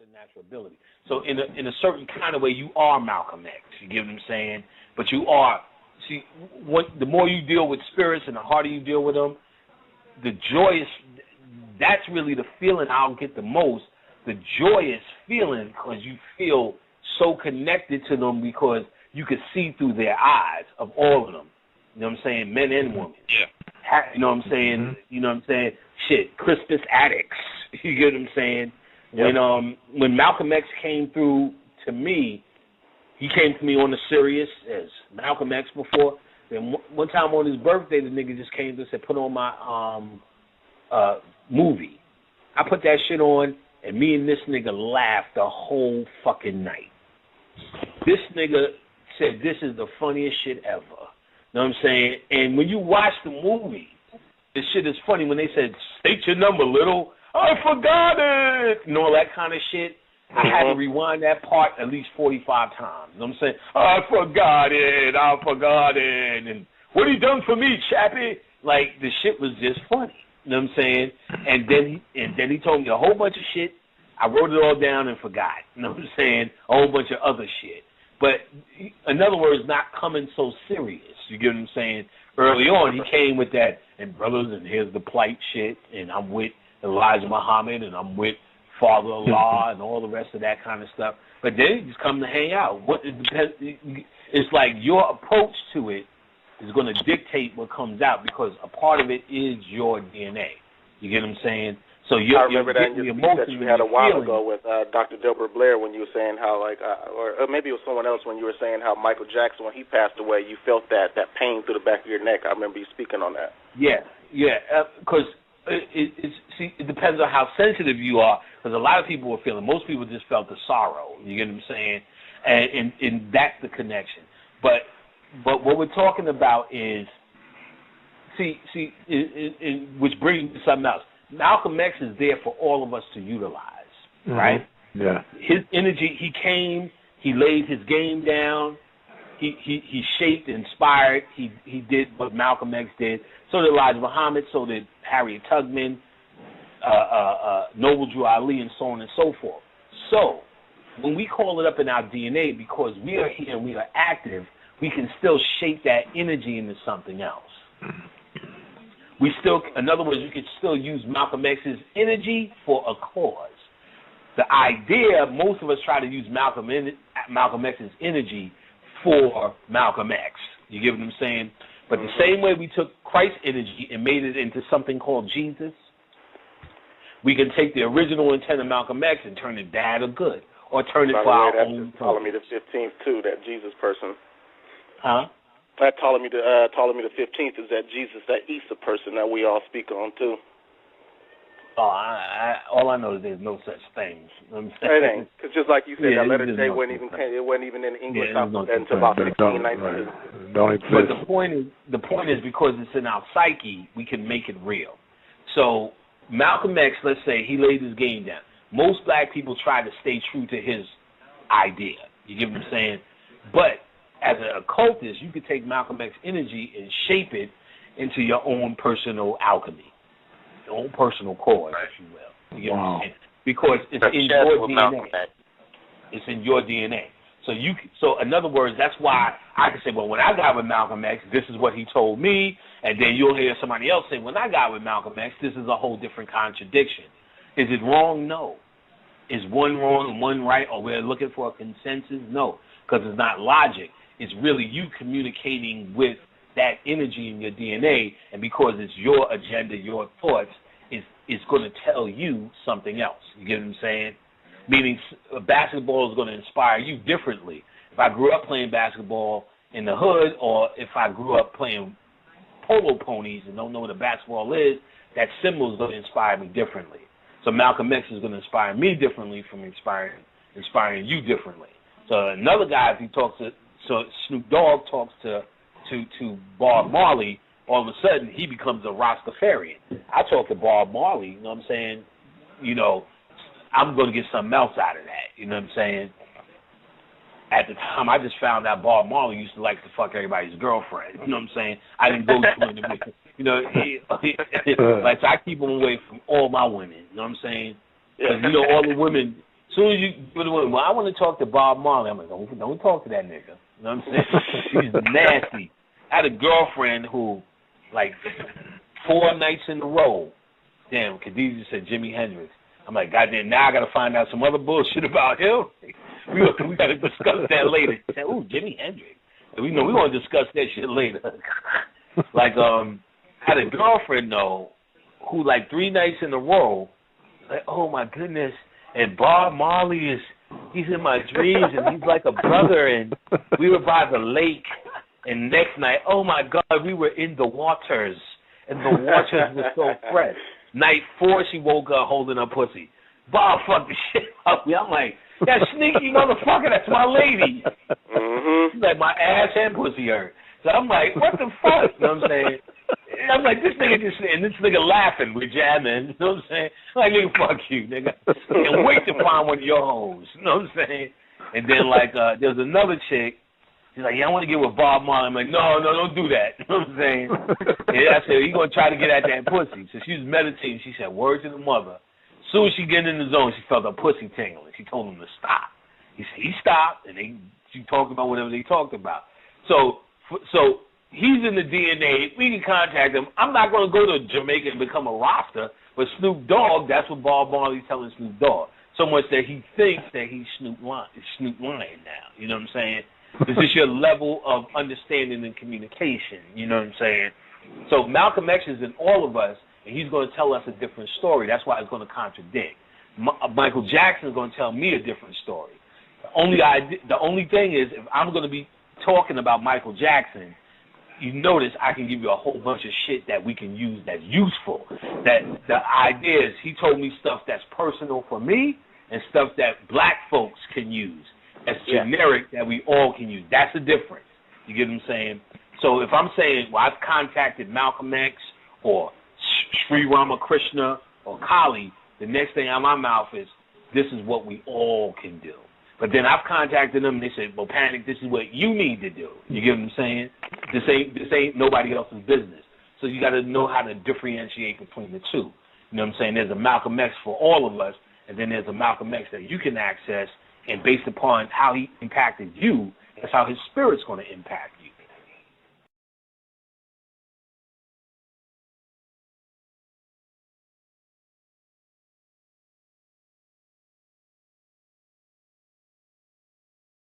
a natural ability. So in a certain kind of way, you are Malcolm X. You get what I'm saying? But you are. See, the more you deal with spirits and the harder you deal with them, the joyous. That's really the feeling I'll get the most. The joyous feeling because you feel so connected to them because you can see through their eyes of all of them. You know what I'm saying? Men and women. Yeah. You know what I'm saying? Mm-hmm. You know what I'm saying? Shit, Crispus Attucks. You get what I'm saying? Yep. When Malcolm X came through to me, he came to me on the serious as Malcolm X before. Then one time on his birthday, the nigga just came to and said, put on my movie. I put that shit on, and me and this nigga laughed the whole fucking night. This nigga said, this is the funniest shit ever. You know what I'm saying? And when you watch the movie, this shit is funny when they said, state your number, little. I forgot it. And all that kind of shit. I had to rewind that part at least 45 times. You know what I'm saying? I forgot it. And what he done for me, chappie? Like, the shit was just funny. You know what I'm saying? And then he told me a whole bunch of shit. I wrote it all down and forgot. You know what I'm saying? A whole bunch of other shit. But in other words, not coming so serious. You get what I'm saying? Early on, he came with that, and brothers, and here's the plight shit, and I'm with Elijah Muhammad, and I'm with Father Allah, and all the rest of that kind of stuff. But then he just come to hang out. It's like your approach to it is going to dictate what comes out because a part of it is your DNA. You get what I'm saying? So I remember that in your speech that you had a while ago with Dr. Delbert Blair when you were saying how, like, or maybe it was someone else when you were saying how Michael Jackson, when he passed away, you felt that pain through the back of your neck. I remember you speaking on that. Yeah, because it depends on how sensitive you are, because a lot of people were feeling, most people just felt the sorrow, you get what I'm saying? And that's the connection. But what we're talking about is, which brings me to something else. Malcolm X is there for all of us to utilize, right? Yeah. His energy, he came, he laid his game down, he shaped, inspired, he did what Malcolm X did. So did Elijah Muhammad, so did Harriet Tubman, Noble Drew Ali, and so on and so forth. So when we call it up in our DNA, because we are here and we are active, we can still shape that energy into something else. In other words, you could still use Malcolm X's energy for a cause. The idea, most of us try to use Malcolm X's energy for Malcolm X. You get what I'm saying? But the same way we took Christ's energy and made it into something called Jesus, we can take the original intent of Malcolm X and turn it bad or good, or turn it for our own purpose. Ptolemy the 15th, too, that Jesus person. Huh? That Ptolemy the 15th is that Jesus, that Isa person that we all speak on, too. All I know is there's no such thing. It ain't. Because just like you said, that letter J wasn't even in English until about 1619. But the point is because it's in our psyche, we can make it real. So Malcolm X, let's say, he laid his game down. Most black people try to stay true to his idea. You get what I'm saying? But as an occultist, you could take Malcolm X energy and shape it into your own personal alchemy, your own personal cause, if you will. You get what I'm saying? Because it's in your DNA. It's in your DNA. So in other words, that's why I can say, well, when I got with Malcolm X, this is what he told me, and then you'll hear somebody else say, when I got with Malcolm X, this is a whole different contradiction. Is it wrong? No. Is one wrong and one right, or we're looking for a consensus? No, because it's not logic. It's really you communicating with that energy in your DNA, and because it's your agenda, your thoughts, it's going to tell you something else. You get what I'm saying? Meaning basketball is going to inspire you differently. If I grew up playing basketball in the hood, or if I grew up playing polo ponies and don't know what a basketball is, that symbol is going to inspire me differently. So Malcolm X is going to inspire me differently from inspiring you differently. So another guy, if he talks to, so Snoop Dogg talks to Bob Marley, all of a sudden he becomes a Rastafarian. I talk to Bob Marley, you know what I'm saying? You know, I'm going to get something else out of that, you know what I'm saying? At the time, I just found out Bob Marley used to like to fuck everybody's girlfriend, you know what I'm saying? I didn't go to him, you know, like, so I keep him away from all my women, you know what I'm saying? Because, you know, all the women soon as you, well, I want to talk to Bob Marley. I'm like, don't talk to that nigga. You know what I'm saying? He's nasty. I had a girlfriend who, like, 4 nights in a row, damn, Khadijah said Jimi Hendrix. I'm like, goddamn, now I got to find out some other bullshit about him. We got to discuss that later. She said, ooh, Jimi Hendrix. We know we want to discuss that shit later. Like, I had a girlfriend, though, who, like, 3 nights in a row, like, oh, my goodness, and Bob Marley he's in my dreams, and he's like a brother, and we were by the lake, and next night, oh, my God, we were in the waters, and the waters were so fresh. Night 4, she woke up holding her pussy. Bob fucked the shit up. I'm like, that sneaky motherfucker, that's my lady. She's like, my ass and pussy hurt. So I'm like, what the fuck? You know what I'm saying? And I'm like, this nigga laughing, we're jamming. You know what I'm saying? I'm like, nigga, fuck you, nigga. And wait to find one of your hoes. You know what I'm saying? And then, like, there's another chick. She's like, yeah, I want to get with Bob Marley. I'm like, no, don't do that. You know what I'm saying? And I said, you going to try to get at that pussy. So she was meditating. She said, word to the mother. As soon as she get in the zone, she felt her pussy tingling. She told him to stop. He said, he stopped, and she talked about whatever they talked about. So he's in the DNA. We can contact him. I'm not going to go to Jamaica and become a Rasta, but Snoop Dogg, that's what Bob Marley's telling Snoop Dogg. So much that he thinks that he's Snoop Lion now. You know what I'm saying? This is your level of understanding and communication. You know what I'm saying? So Malcolm X is in all of us, and he's going to tell us a different story. That's why it's going to contradict. Michael Jackson is going to tell me a different story. The only thing is, if I'm going to be talking about Michael Jackson, you notice I can give you a whole bunch of shit that we can use that's useful. That the idea is he told me stuff that's personal for me and stuff that black folks can use. That's generic that we all can use. That's the difference. You get what I'm saying? So if I'm saying, well, I've contacted Malcolm X or Sri Ramakrishna or Kali, the next thing out of my mouth is, this is what we all can do. But then I've contacted them and they said, well, Panic, this is what you need to do. You get what I'm saying? This ain't nobody else's business. So you got to know how to differentiate between the two. You know what I'm saying? There's a Malcolm X for all of us, and then there's a Malcolm X that you can access, and based upon how he impacted you, that's how his spirit's going to impact you.